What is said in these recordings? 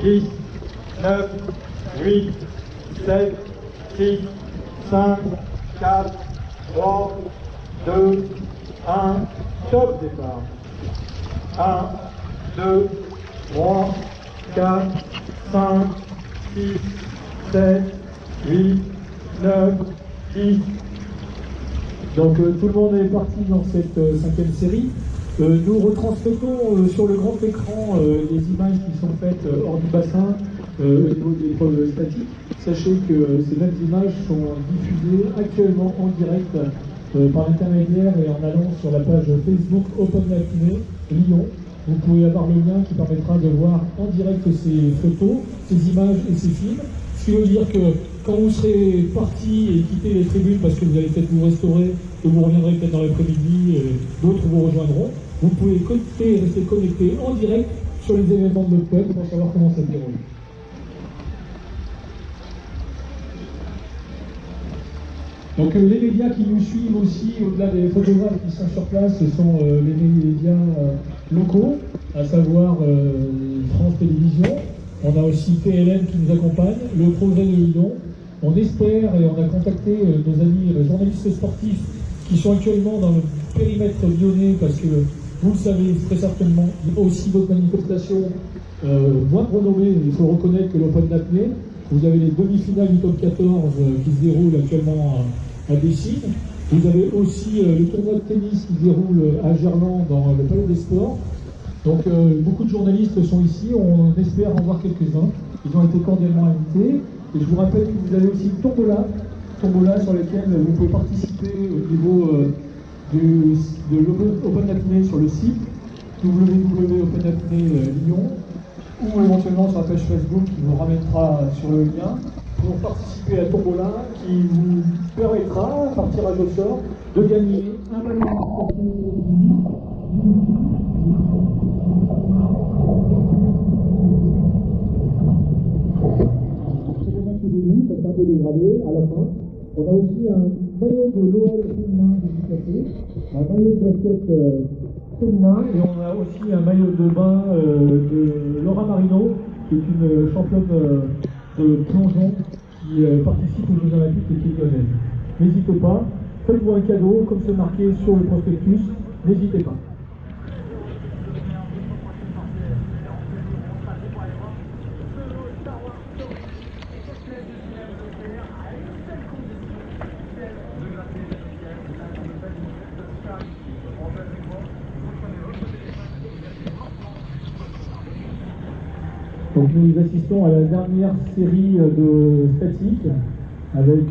10, 9, 8, 7, 6, 5, 4, 3, 2, 1, top départ. 1, 2, 3, 4, 5, 6, 7, 8, 9, 10. Donc tout le monde est parti dans cette cinquième série. Nous retransmettons sur le grand écran les images qui sont faites hors du bassin au niveau des épreuves statiques. Sachez que ces mêmes images sont diffusées actuellement en direct par l'intermédiaire et en allant sur la page Facebook Open Matinée Lyon. Vous pouvez avoir le lien qui permettra de voir en direct ces photos, ces images et ces films. Ce qui veut dire que quand vous serez parti et quitter les tribunes parce que vous allez peut-être vous restaurer, que vous reviendrez peut-être dans l'après-midi et d'autres vous rejoindront, vous pouvez écouter et rester connecté en direct sur les événements de notre web pour savoir comment ça se déroule. Donc les médias qui nous suivent aussi, au-delà des photographes qui sont sur place, ce sont les médias locaux, à savoir France Télévisions. On a aussi PLM qui nous accompagne, le Progrès de Lyon. On espère et on a contacté nos amis journalistes sportifs qui sont actuellement dans le périmètre lyonnais parce que vous le savez très certainement, il y a aussi d'autres manifestations moins renommées, il faut reconnaître que l'Open d'apnée. Vous avez les demi-finales du top 14 qui se déroulent actuellement à Dessines. Vous avez aussi le tournoi de tennis qui se déroule à Gerland dans le Palais des Sports. Donc beaucoup de journalistes sont ici, on espère en voir quelques-uns. Ils ont été cordialement invités. Et je vous rappelle que vous avez aussi une tombola sur laquelle vous pouvez participer au niveau de l'Open Apnée sur le site www.openapnée Lyon ou éventuellement sur la page Facebook qui vous ramènera sur le lien pour participer à la tombola qui vous permettra, par tirage au sort, de gagner un ballon. Ça s'est un peu dégradé à la fin. On a aussi un maillot de l'OL féminin handicapé, un maillot de basket féminin et on a aussi un maillot de bain de Laura Marino, qui est une championne de plongeon qui participe aux Jeux Olympiques et qui est lyonnaise. N'hésitez pas, faites-vous un cadeau, comme c'est marqué sur le prospectus, n'hésitez pas. Donc nous assistons à la dernière série de statiques avec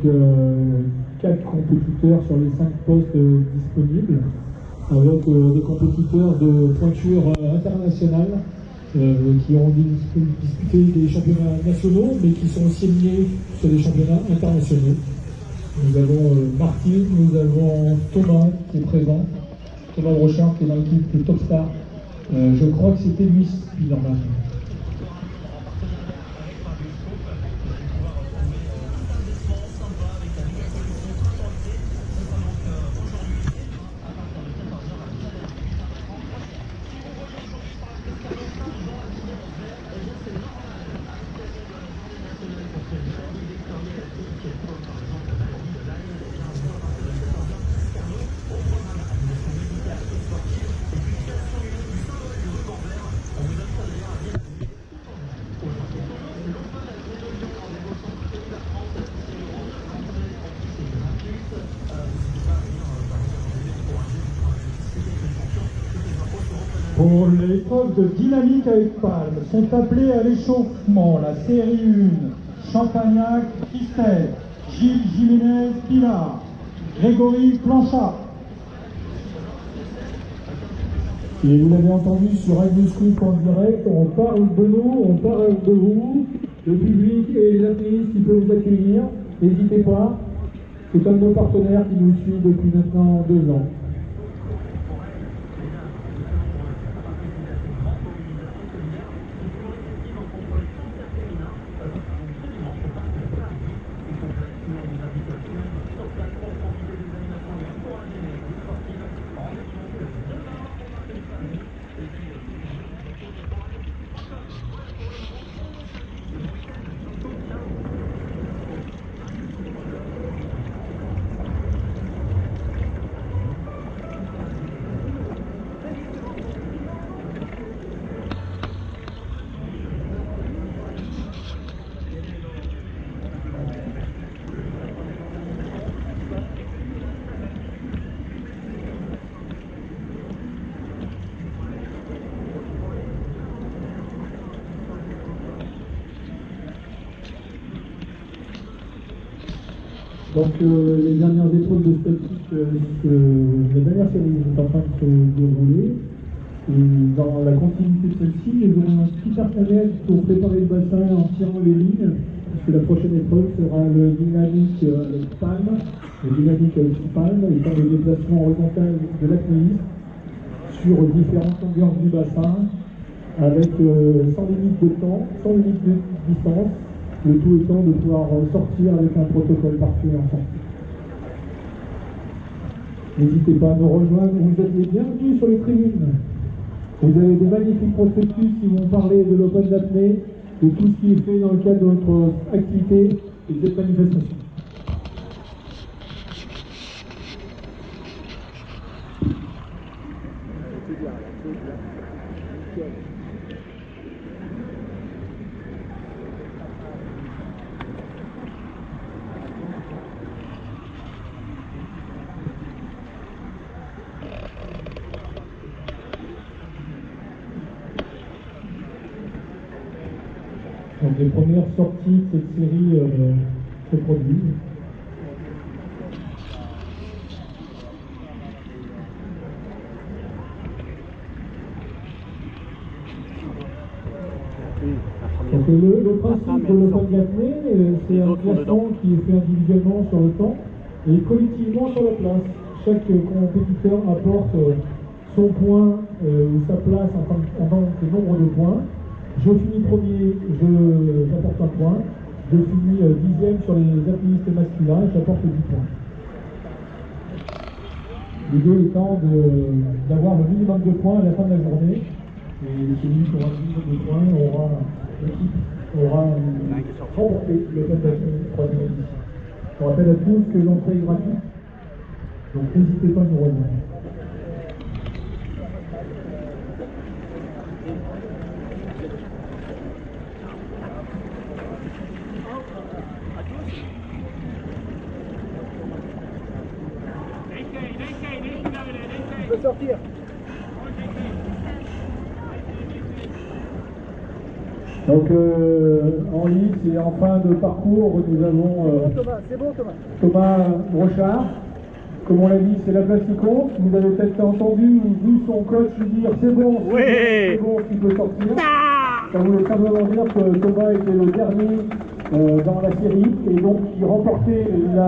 4 compétiteurs sur les 5 postes disponibles, avec des compétiteurs de pointure internationale qui ont disputé des championnats nationaux mais qui sont aussi liés sur des championnats internationaux. Nous avons Martine, nous avons Thomas qui est présent, Thomas Brochard qui est dans l'équipe de Top Star. Je crois que c'était lui, Spiderman. Pour l'épreuve de dynamique avec palme, sont appelés à l'échauffement la série 1, Champagnac, Christelle, Gilles Jiménez, Pilar, Grégory Planchard. Et vous l'avez entendu sur Radio Scoop en direct, on parle de nous, on parle de vous, le public et les artistes qui peuvent vous accueillir. N'hésitez pas, c'est un de nos partenaires qui nous suit depuis maintenant 2 ans. Donc les dernières épreuves de statique, la dernière série est en train de se dérouler. Et dans la continuité de celle-ci, ils ont un petit personnel pour préparer le bassin en tirant les lignes, puisque la prochaine épreuve sera le dynamique avec palme, le dynamique avec palme, étant le déplacement horizontal de l'apnéiste sur différentes longueurs du bassin, avec sans limite de temps, sans limite de distance, le tout étant de pouvoir sortir avec un protocole parfait en sortie. N'hésitez pas à nous rejoindre, vous êtes les bienvenus sur les tribunes. Vous avez des magnifiques prospectus qui vont parler de l'Open d'apnée, de tout ce qui est fait dans le cadre de notre activité et de cette manifestation. Donc les premières sorties de cette série se produisent. Donc le principe de l'Open d'apnée, c'est un classement qui est fait individuellement sur le temps et collectivement sur la place. Chaque compétiteur apporte son point ou sa place en tant que nombre de points. Je finis premier, j'apporte un point. Je finis dixième sur les apnéistes masculins et j'apporte 10 points. L'idée étant d'avoir le minimum de points à la fin de la journée. Et celui qui aura le minimum de points aura remporté le Open d'apnée 3e édition. Je rappelle à tous que l'entrée est gratuite, donc n'hésitez pas à nous rejoindre. Tu peux sortir. Donc en ligne et en fin de parcours, nous avons Thomas, c'est bon Thomas. Thomas Brochard. Comme on l'a dit, c'est la place qui compte. Vous avez peut-être entendu ou vu son coach lui dire c'est bon, c'est bon, tu peux sortir. Ça voulait simplement dire que Thomas était le dernier dans la série et donc il remportait la